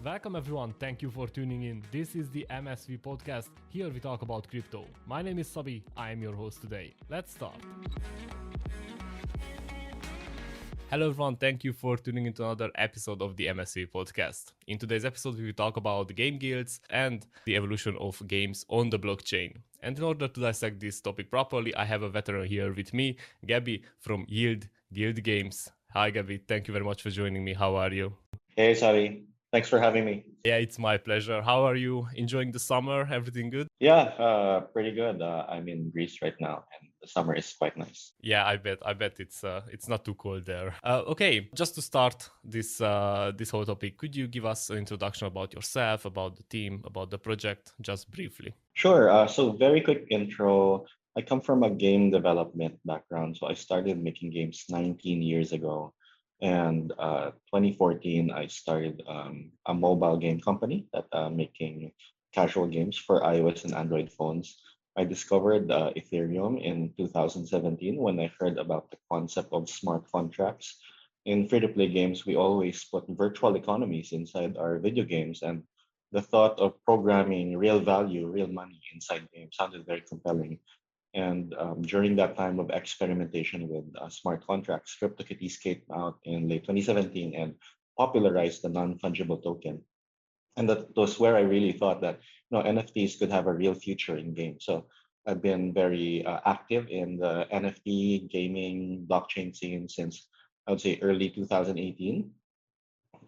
Welcome everyone, thank you for tuning in. This is the MSV podcast. Here we talk about crypto. My name is Sabi, I am your host today. Let's start. Hello everyone, thank you for tuning into another episode of the MSV podcast. In today's episode, we will talk about game guilds and the evolution of games on the blockchain. And in order to dissect this topic properly, I have a veteran here with me, Gabby from Yield Guild Games. Hi Gabby, thank you very much for joining me. How are you? Hey, Savi. Thanks for having me. Yeah, it's my pleasure. How are you? Enjoying the summer? Everything good? Yeah, pretty good. I'm in Greece right now, and the summer is quite nice. Yeah, I bet it's not too cold there. Okay, just to start this whole topic, could you give us an introduction about yourself, about the team, about the project, just briefly? Sure. So very quick intro. I come from a game development background, so I started making games 19 years ago, and 2014 I started a mobile game company that making casual games for iOS and Android phones. I discovered Ethereum in 2017 when I heard about the concept of smart contracts. In free-to-play games, we always put virtual economies inside our video games, and the thought of programming real value, real money inside games sounded very compelling. And during that time of experimentation with smart contracts, CryptoKitties came out in late 2017 and popularized the non-fungible token. And that was where I really thought that NFTs could have a real future in games. So I've been very active in the NFT gaming blockchain scene since I would say early 2018.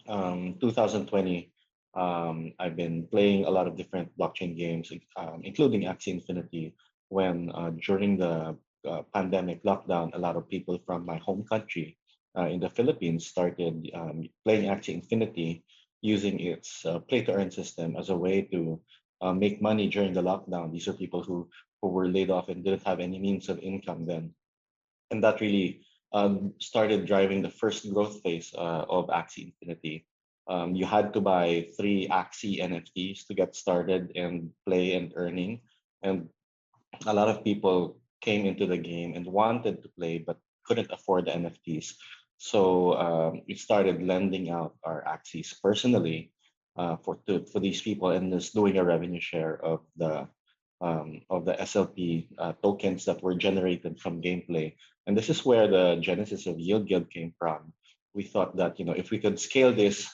2020, I've been playing a lot of different blockchain games, including Axie Infinity. When during the pandemic lockdown, a lot of people from my home country in the Philippines started playing Axie Infinity using its play to earn system as a way to make money during the lockdown. These are people who were laid off and didn't have any means of income then, and that really started driving the first growth phase of Axie Infinity. You had to buy 3 Axie NFTs to get started and play and earning. And a lot of people came into the game and wanted to play but couldn't afford the NFTs. So we started lending out our Axies personally for these people and just doing a revenue share of the SLP tokens that were generated from gameplay. And this is where the genesis of Yield Guild came from. We thought that if we could scale this,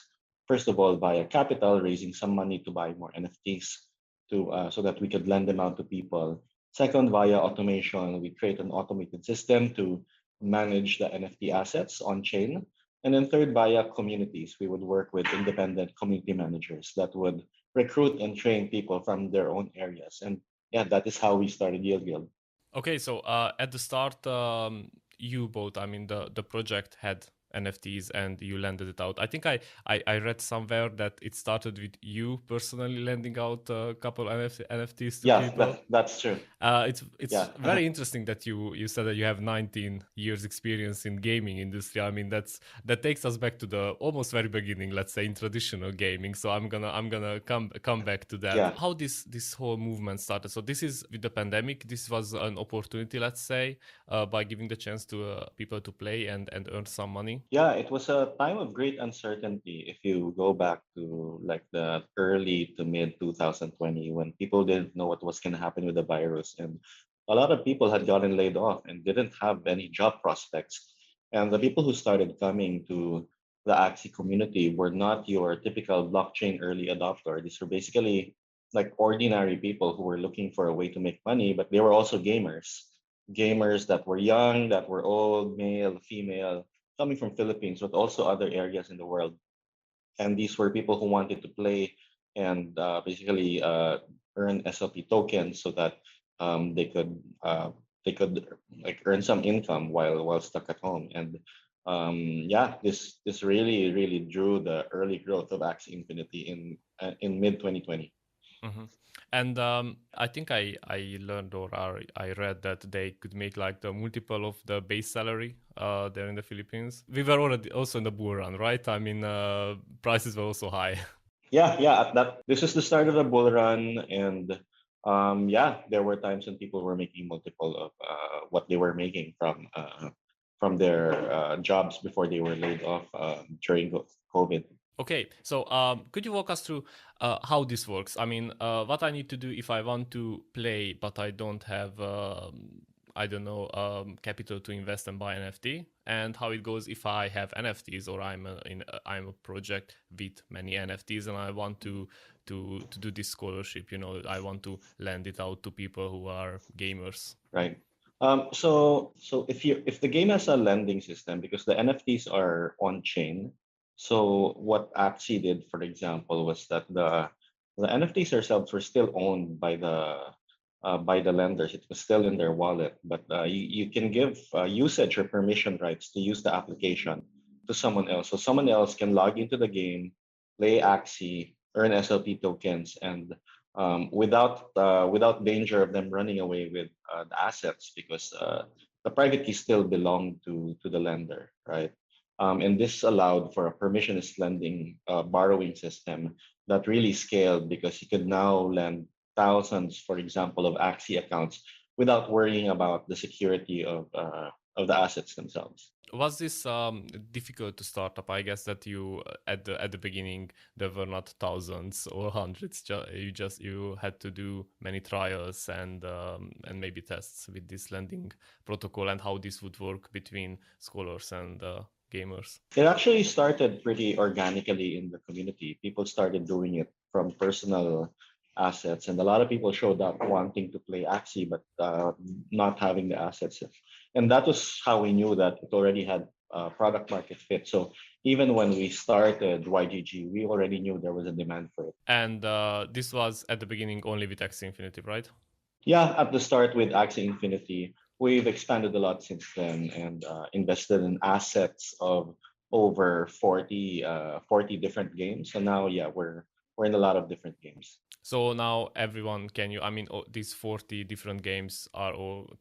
first of all, via capital, raising some money to buy more NFTs to so that we could lend them out to people. Second, via automation, we create an automated system to manage the NFT assets on chain. And then third, via communities, we would work with independent community managers that would recruit and train people from their own areas. And yeah, that is how we started Yield Guild. Okay, so at the start, you both, I mean, the project had NFTs and you lended it out. I think I read somewhere that it started with you personally lending out a couple NFTs to Yeah, people. that's true. It's Yeah. very interesting that you said that you have 19 years experience in gaming industry. I mean that takes us back to the almost very beginning, let's say, in traditional gaming. So I'm gonna come back to that. Yeah. How this whole movement started. So this is with the pandemic. This was an opportunity, let's say, by giving the chance to people to play and earn some money. Yeah, it was a time of great uncertainty. If you go back to like the early to mid 2020, when people didn't know what was going to happen with the virus, and a lot of people had gotten laid off and didn't have any job prospects. And the people who started coming to the Axie community were not your typical blockchain early adopter. These were basically like ordinary people who were looking for a way to make money, but they were also gamers. Gamers that were young, that were old, male, female, coming from Philippines, but also other areas in the world. And these were people who wanted to play and basically earn SLP tokens so that they could like earn some income while stuck at home. And yeah, this really drew the early growth of Axie Infinity in mid 2020. Mm-hmm. And I think I learned or I read that they could make like the multiple of the base salary there in the Philippines. We were already also in the bull run, right? I mean, prices were also high. Yeah. At that, this is the start of the bull run, and yeah, there were times when people were making multiple of what they were making from their jobs before they were laid off during COVID. Okay, so could you walk us through how this works? I mean, what I need to do if I want to play, but I don't have, I don't know, capital to invest and buy NFT, and how it goes if I have NFTs or I'm a project with many NFTs and I want to do this scholarship. You know, I want to lend it out to people who are gamers. Right. So if the game has a lending system, because the NFTs are on chain, so what Axie did, for example, was that the NFTs themselves were still owned by the lenders. It was still in their wallet, but you can give usage or permission rights to use the application to someone else. So someone else can log into the game, play Axie, earn SLP tokens, and without danger of them running away with the assets, because the private key still belonged to the lender, right? And this allowed for a permissionless lending borrowing system that really scaled, because you could now lend thousands, for example, of Axie accounts without worrying about the security of the assets themselves. Was this difficult to start up? I guess that you at the beginning there were not thousands or hundreds. You had to do many trials and maybe tests with this lending protocol and how this would work between scholars and gamers. It actually started pretty organically in the community. People started doing it from personal assets, and a lot of people showed up wanting to play Axie, but not having the assets. And that was how we knew that it already had product market fit. So even when we started YGG, we already knew there was a demand for it. And this was at the beginning only with Axie Infinity, right? Yeah, at the start with Axie Infinity, we've expanded a lot since then, and invested in assets of over 40 different games. So now, yeah, we're in a lot of different games. So now everyone can you? I mean, these 40 different games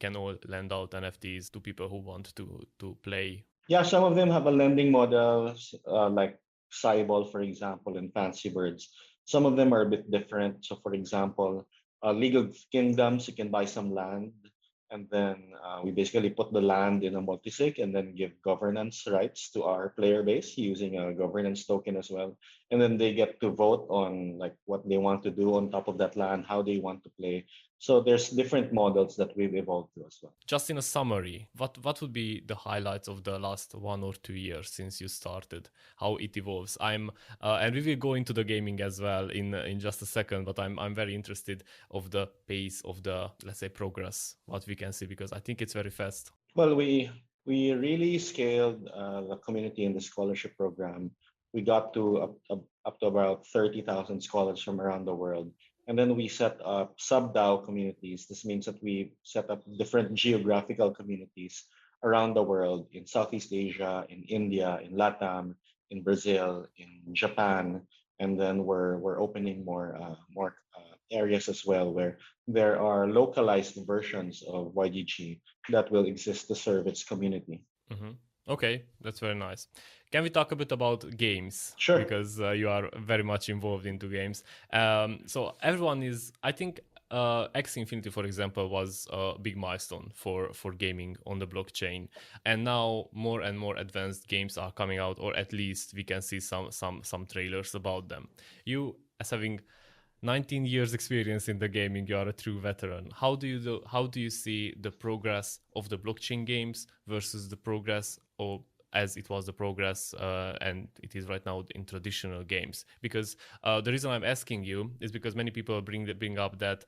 can all lend out NFTs to people who want to play. Yeah, some of them have a lending model, like Cyball, for example, and Fancy Birds. Some of them are a bit different. So, for example, League of Kingdoms, you can buy some land, and then we basically put the land in a multisig and then give governance rights to our player base using a governance token as well. And then they get to vote on like what they want to do on top of that land, how they want to play. So there's different models that we've evolved to as well. Just in a summary, what would be the highlights of the last 1 or 2 years since you started? How it evolves? And we will go into the gaming as well in just a second. But I'm very interested of the pace of the, let's say, progress what we can see, because I think it's very fast. Well, we really scaled the community in the scholarship program. We got to up to about 30,000 scholars from around the world. And then we set up sub-DAO communities. This means that we set up different geographical communities around the world, in Southeast Asia, in India, in LATAM, in Brazil, in Japan. And then we're opening more areas as well, where there are localized versions of YGG that will exist to serve its community. Mm-hmm. Okay, that's very nice. Can we talk a bit about games? Sure. Because you are very much involved into games. So everyone is, I think, X Infinity, for example, was a big milestone for gaming on the blockchain, and now more and more advanced games are coming out, or at least we can see some trailers about them. You, as having 19 years experience in the gaming, you are a true veteran. How do you see the progress of the blockchain games versus the progress of, as it was the progress and it is right now in traditional games? Because the reason I'm asking you is because many people bring up that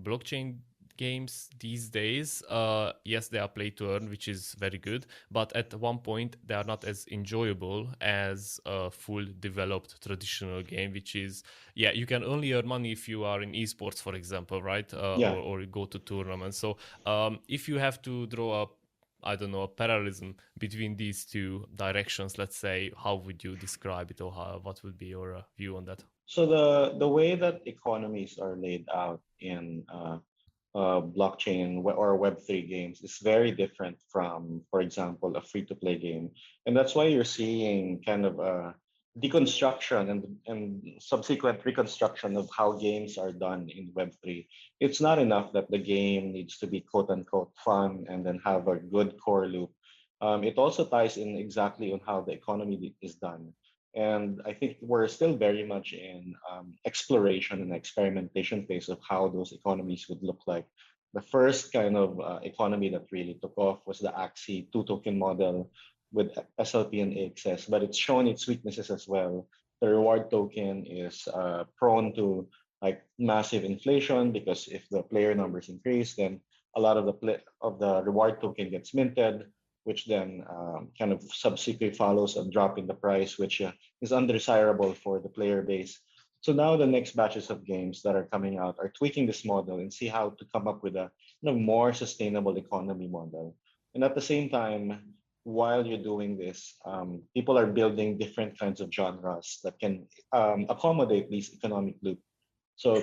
blockchain games these days, yes, they are play to earn, which is very good, but at one point they are not as enjoyable as a full developed traditional game, which is, yeah, you can only earn money if you are in esports, for example, right? Yeah. Or go to tournaments. So if you have to draw up, I don't know, a parallelism between these two directions, let's say, how would you describe it, or what would be your view on that? So the way that economies are laid out in blockchain or Web3 games is very different from, for example, a free-to-play game, and that's why you're seeing kind of a deconstruction and subsequent reconstruction of how games are done in Web3. It's not enough that the game needs to be quote unquote fun and then have a good core loop. It also ties in exactly on how the economy is done. And I think we're still very much in exploration and experimentation phase of how those economies would look like. The first kind of economy that really took off was the Axie two token model with SLP and AXS, but it's shown its weaknesses as well. The reward token is prone to like massive inflation because if the player numbers increase, then a lot of the reward token gets minted, which then kind of subsequently follows a drop in the price, which is undesirable for the player base. So now the next batches of games that are coming out are tweaking this model and see how to come up with a more sustainable economy model. And at the same time, while you're doing this, people are building different kinds of genres that can accommodate these economic loop. So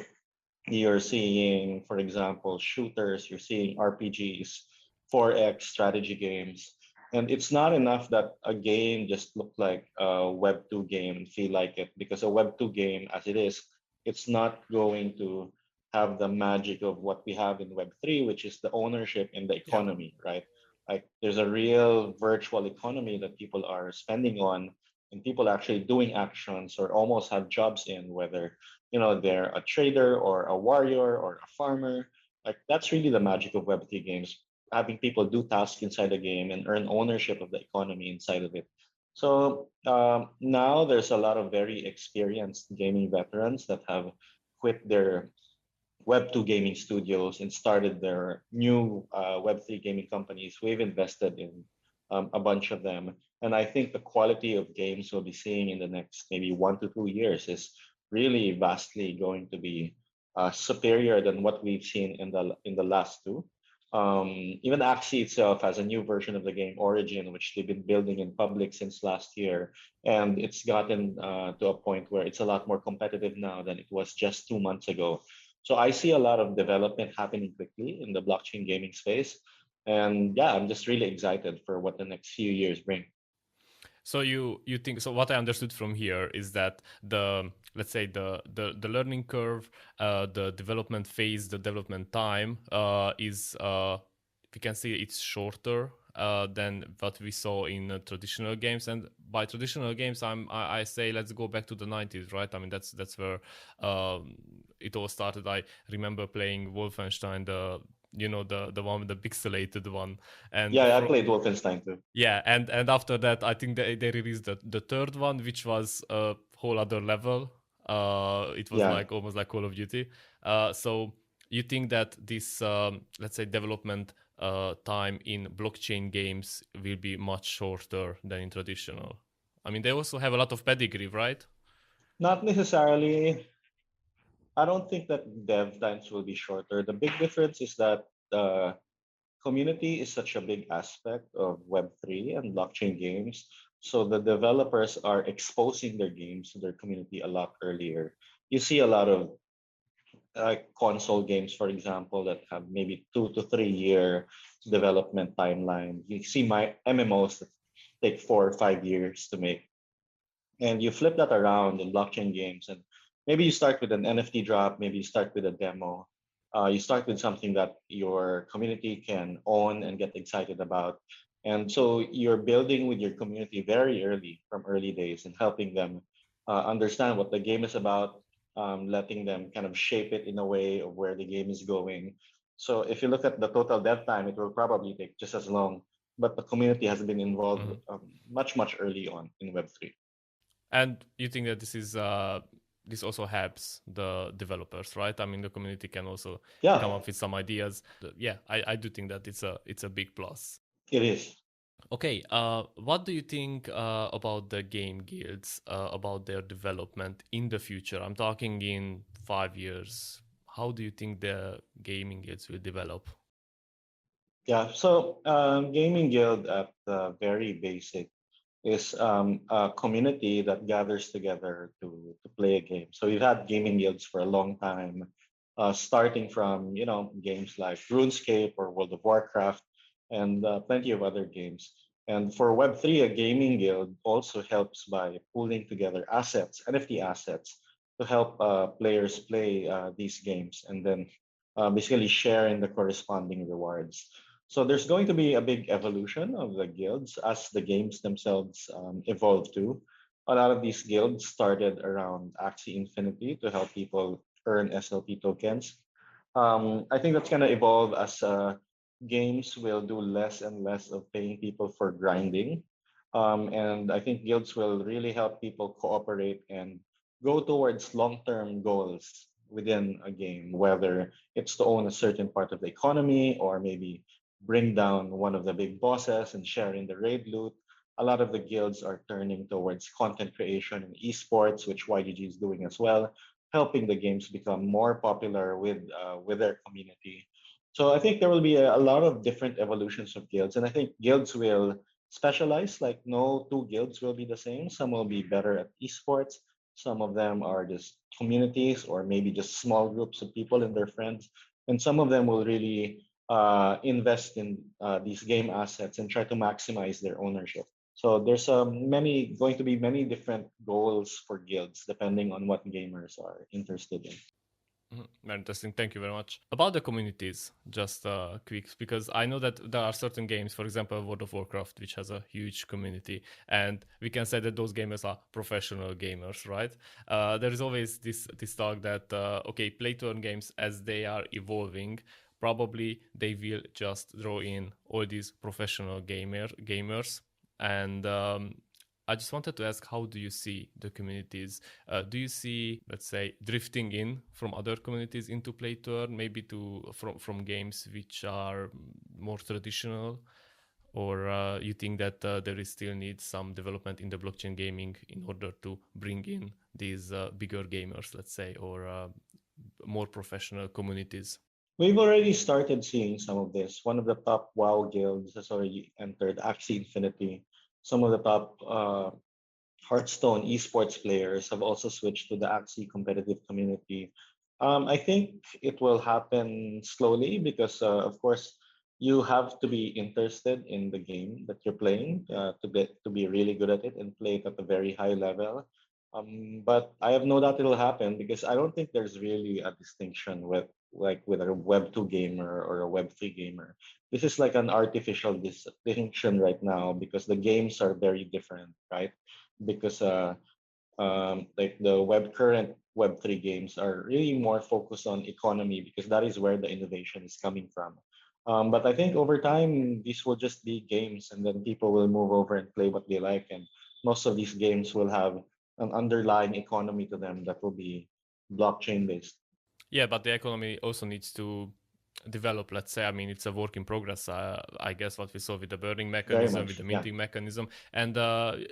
you're seeing, for example, shooters, you're seeing RPGs, 4X strategy games. And it's not enough that a game just look like a Web 2 game and feel like it, because a Web 2 game, as it is, it's not going to have the magic of what we have in Web 3, which is the ownership in the Yeah. economy, right? Like there's a real virtual economy that people are spending on, and people actually doing actions or almost have jobs in, whether they're a trader or a warrior or a farmer. Like that's really the magic of Web3 games, having people do tasks inside the game and earn ownership of the economy inside of it. So now there's a lot of very experienced gaming veterans that have quit their Web2 gaming studios and started their new Web3 gaming companies. We've invested in a bunch of them. And I think the quality of games we'll be seeing in the next maybe 1 to 2 years is really vastly going to be superior than what we've seen in the last two. Even Axie itself has a new version of the game, Origin, which they've been building in public since last year, and it's gotten to a point where it's a lot more competitive now than it was just 2 months ago. So I see a lot of development happening quickly in the blockchain gaming space. And yeah, I'm just really excited for what the next few years bring. So you think, so what I understood from here is that the, let's say, the learning curve, the development phase, the development time is we can see it's shorter than what we saw in traditional games. And by traditional games, I say let's go back to the 90s, right? I mean that's where it all started. I remember playing Wolfenstein, the one with the pixelated one, and Yeah, I played Wolfenstein too. yeah, and after that, I think they released the third one, which was a whole other level. It was Yeah. like almost like Call of Duty. So you think that this, let's say, development time in blockchain games will be much shorter than in traditional? I mean, they also have a lot of pedigree, right? Not necessarily. I don't think that dev times will be shorter. The big difference is that the community is such a big aspect of Web3 and blockchain games. So the developers are exposing their games to their community a lot earlier. You see a lot of console games, for example, that have maybe 2 to 3 year development timeline. You see my MMOs that take 4 or 5 years to make, and you flip that around in blockchain games, and maybe you start with an NFT drop, maybe you start with a demo. You start with something that your community can own and get excited about. And so you're building with your community very early, from early days, and helping them understand what the game is about, letting them kind of shape it in a way of where the game is going. So if you look at the total dev time, it will probably take just as long, but the community has been involved Mhm. much early on in Web3. And you think that this also helps the developers, right? I mean, the community can also come Yeah, up with some ideas. Yeah, I do think that it's a big plus. it is. Okay, what do you think about the game guilds, about their development in the future? I'm talking in 5 years. How do you think the gaming guilds will develop? Yeah. So Gaming Guild at the very basic is a community that gathers together to play a game. So we've had gaming guilds for a long time, starting from games like RuneScape or World of Warcraft, and plenty of other games. And for Web3, a gaming guild also helps by pooling together assets, NFT assets, to help players play these games, and then basically share in the corresponding rewards. So there's going to be a big evolution of the guilds as the games themselves evolve too. A lot of these guilds started around Axie Infinity to help people earn SLP tokens. I think that's going to evolve as games will do less and less of paying people for grinding. And I think guilds will really help people cooperate and go towards long term goals within a game, whether it's to own a certain part of the economy or maybe bring down one of the big bosses and share in the raid loot. A lot of the guilds are turning towards content creation and esports, which YGG is doing as well, helping the games become more popular with their community. So I think there will be a lot of different evolutions of guilds, and I think guilds will specialize. Like no two guilds will be the same. Some will be better at esports. Some of them are just communities or maybe just small groups of people and their friends, and some of them will really invest in these game assets and try to maximize their ownership. So there's many going to be many different goals for guilds depending on what gamers are interested in. Very interesting. Thank you very much. About the communities, just quick, because I know that there are certain games, for example, World of Warcraft, which has a huge community, and we can say that those gamers are professional gamers, right? There is always this talk that okay, play to earn games as they are evolving, probably they will just draw in all these professional gamers, and I just wanted to ask, how do you see the communities? Do you see, let's say, drifting in from other communities into play to earn, maybe to from games which are more traditional, or you think that there is still needs some development in the blockchain gaming in order to bring in these bigger gamers, let's say, or more professional communities? We've already started seeing some of this. One of the top WoW guilds has already entered Axie Infinity. Some of the top Hearthstone esports players have also switched to the Axie competitive community. I think it will happen slowly because, of course, you have to be interested in the game that you're playing to be really good at it and play it at a very high level. But I have no doubt it'll happen because I don't think there's really a distinction with like with a Web2 gamer or a Web3 gamer. This is like an artificial distinction right now because the games are very different, right? Because like the current Web3 games are really more focused on economy because that is where the innovation is coming from. But I think over time these will just be games, and then people will move over and play what they like, and most of these games will have an underlying economy to them that will be blockchain based. Yeah, but the economy also needs to develop. Let's say, I mean, it's a work in progress. I guess what we saw with the burning Very mechanism, with much, the yeah. minting mechanism, and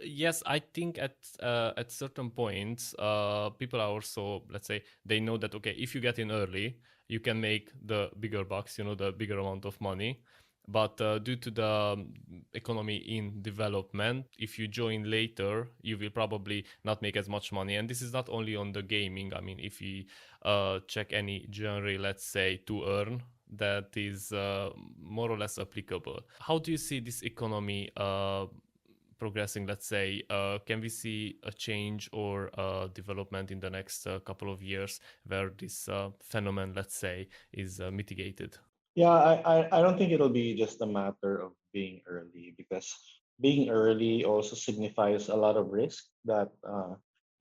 yes, I think at certain points, people are also, let's say, they know that okay, if you get in early, you can make the bigger bucks, the bigger amount of money. But due to the economy in development, if you join later, you will probably not make as much money. And this is not only on the gaming. I mean, if we check any genre, let's say, to earn, that is more or less applicable. How do you see this economy progressing? Let's say, can we see a change or development in the next couple of years where this phenomenon, let's say, is mitigated? Yeah, I don't think it'll be just a matter of being early because being early also signifies a lot of risk that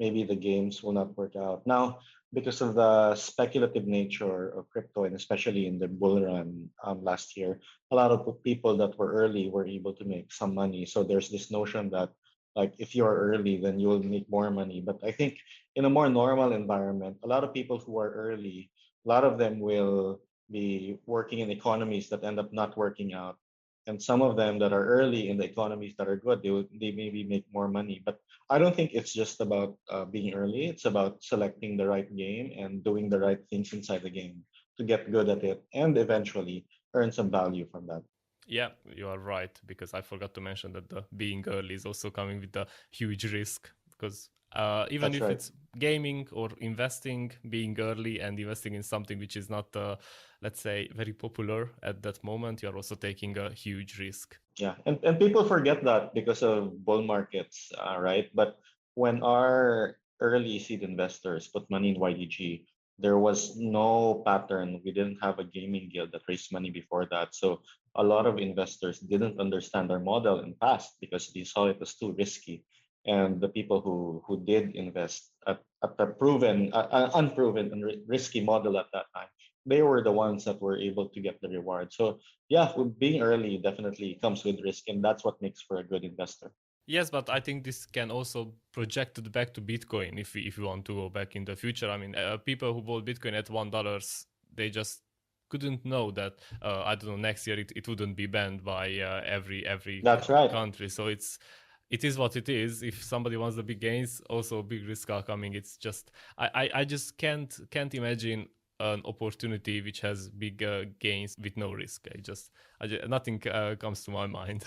maybe the games will not work out. Now, because of the speculative nature of crypto, and especially in the bull run last year, a lot of people that were early were able to make some money. So there's this notion that like if you're early, then you will make more money. But I think in a more normal environment, a lot of people who are early, a lot of them will be working in economies that end up not working out. And some of them that are early in the economies that are good, they maybe make more money. But I don't think it's just about being early. It's about selecting the right game and doing the right things inside the game to get good at it and eventually earn some value from that. Yeah, you are right, because I forgot to mention that the being early is also coming with a huge risk, because even That's if right. it's gaming or investing, being early and investing in something which is not, let's say, very popular at that moment, you're also taking a huge risk. Yeah, and people forget that because of bull markets, right? But when our early seed investors put money in YDG, there was no pattern. We didn't have a gaming guild that raised money before that. So a lot of investors didn't understand our model and passed because they saw it as too risky. and the people who did invest at the proven unproven and risky model at that time, they were the ones that were able to get the reward. So yeah, being early definitely comes with risk, and that's what makes for a good investor. Yes, but I think this can also project it back to Bitcoin if we want to go back in the future. I mean, people who bought Bitcoin at $1, they just couldn't know that I don't know, next year it wouldn't be banned by every That's right. country. So it is what it is. If somebody wants the big gains, also big risks are coming. It's just I just can't imagine an opportunity which has big gains with no risk. Nothing comes to my mind.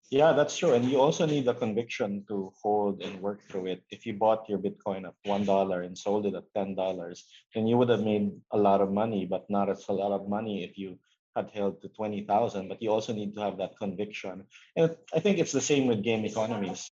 Yeah, that's true. And you also need the conviction to hold and work through it. If you bought your Bitcoin at $1 and sold it at $10, then you would have made a lot of money, but not as a lot of money if you had held to 20,000. But you also need to have that conviction. And I think it's the same with game economies.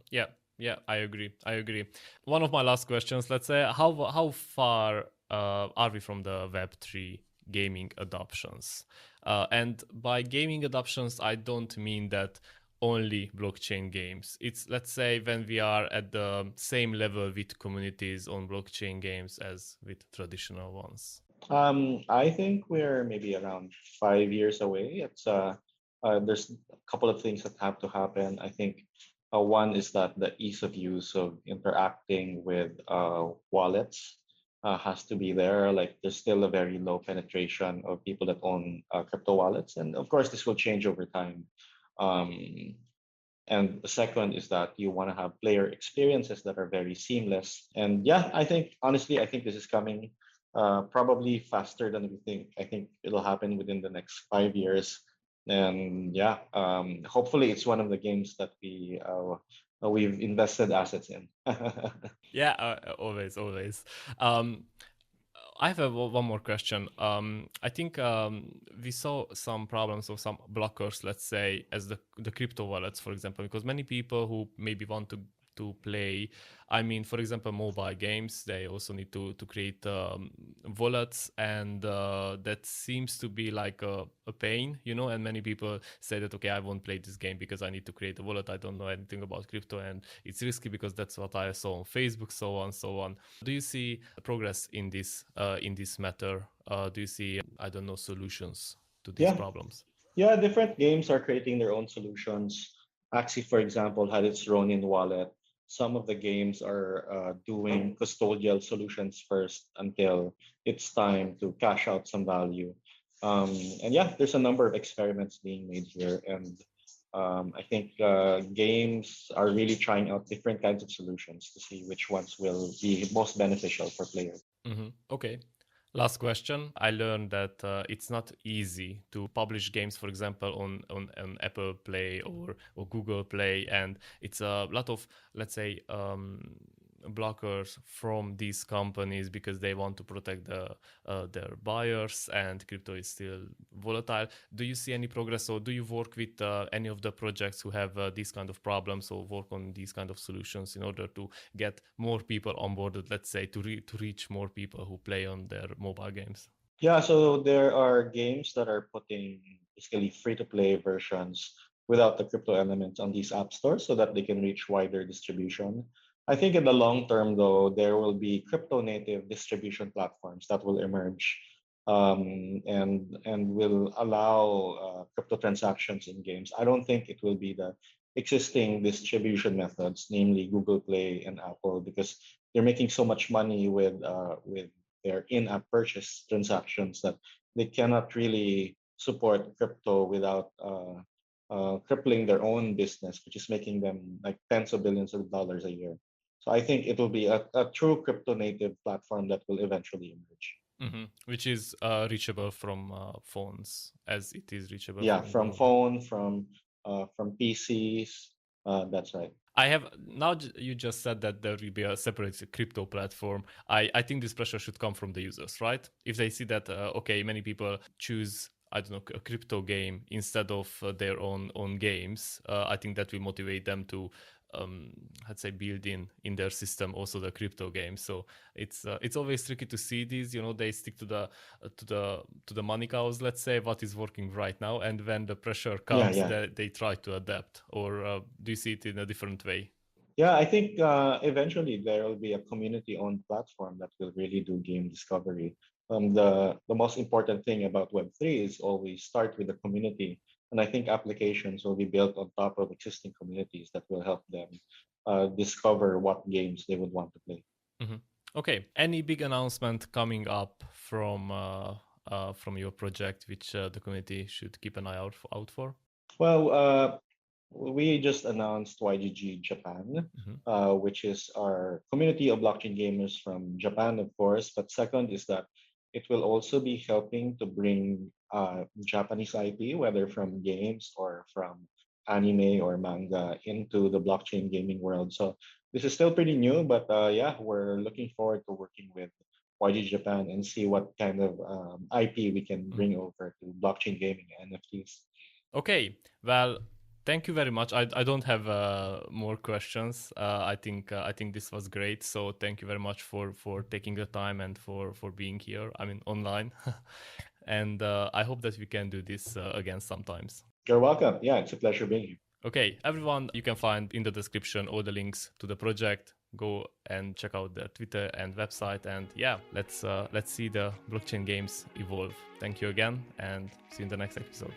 Yeah, yeah, I agree. I agree. One of my last questions. Let's say, how far are we from the Web3 gaming adoptions? And by gaming adoptions, I don't mean that only blockchain games. It's, let's say, when we are at the same level with communities on blockchain games as with traditional ones. I think we're maybe around 5 years away. There's a couple of things that have to happen. I think one is that the ease of use of interacting with wallets has to be there. Like there's still a very low penetration of people that own crypto wallets, and of course this will change over time. Um, and the second is that you want to have player experiences that are very seamless. And yeah, I think honestly, I think this is coming probably faster than we think. I think it'll happen within the next 5 years. And yeah, hopefully it's one of the games that we've invested assets in. Yeah, always, always. Um, I have one more question. I think we saw some problems or some blockers, let's say, as the crypto wallets, for example, because many people who maybe want to play, I mean, for example, mobile games, they also need to create wallets, and that seems to be like a pain, and many people say that, okay, I won't play this game because I need to create a wallet. I don't know anything about crypto, and it's risky because that's what I saw on Facebook, so on, so on. Do you see progress in this matter? Do you see, I don't know, solutions to these Yeah, problems? yeah, different games are creating their own solutions. Axie, for example, had its Ronin wallet. Some of the games are doing custodial solutions first until it's time to cash out some value. And yeah, there's a number of experiments being made here. And I think games are really trying out different kinds of solutions to see which ones will be most beneficial for players. Okay. Last question. I learned that it's not easy to publish games, for example, on Apple Play or Google Play, and it's a lot of, let's say, blockers from these companies because they want to protect their buyers, and crypto is still volatile. Do you see any progress, or do you work with any of the projects who have these kind of problems, or work on these kind of solutions in order to get more people onboarded, let's say, to reach more people who play on their mobile games? Yeah, so there are games that are putting basically free to play versions without the crypto elements on these app stores so that they can reach wider distribution. I think in the long term, though, there will be crypto native distribution platforms that will emerge and will allow crypto transactions in games. I don't think it will be the existing distribution methods, namely Google Play and Apple, because they're making so much money with their in-app purchase transactions that they cannot really support crypto without crippling their own business, which is making them like tens of billions of dollars a year. So I think it will be a true crypto native platform that will eventually emerge. Which is reachable from phones as it is reachable Yeah, from from Google. phone, from PCs. That's right. I have now. You just said that there will be a separate crypto platform. I think this pressure should come from the users, right? If they see that okay, many people choose, I don't know, a crypto game instead of their own games, I think that will motivate them to let's say build in their system also the crypto game. So it's always tricky to see these. They stick to the money cows, let's say, what is working right now, and when the pressure Yeah, comes, yeah. they try to adapt. Or do you see it in a different way? Yeah, I think eventually there will be a community-owned platform that will really do game discovery. The most important thing about Web3 is always start with the community, and I think applications will be built on top of existing communities that will help them discover what games they would want to play. Mhm. Okay. Any big announcement coming up from your project, which the community should keep an eye out for? Well, we just announced YGG Japan, Mhm. which is our community of blockchain gamers from Japan, of course. But second is that it will also be helping to bring Japanese IP, whether from games or from anime or manga, into the blockchain gaming world. So this is still pretty new, but yeah, we're looking forward to working with YG Japan and see what kind of IP we can Mhm. bring over to blockchain gaming and NFTs. Okay. Well, thank you very much. I don't have more questions. I think this was great. So thank you very much for taking the time and for being here. I mean online, and I hope that we can do this again sometimes. You're welcome. Yeah, it's a pleasure being here. Okay, everyone, you can find in the description all the links to the project. Go and check out the Twitter and website, and yeah, let's see the blockchain games evolve. Thank you again, and see you in the next episode.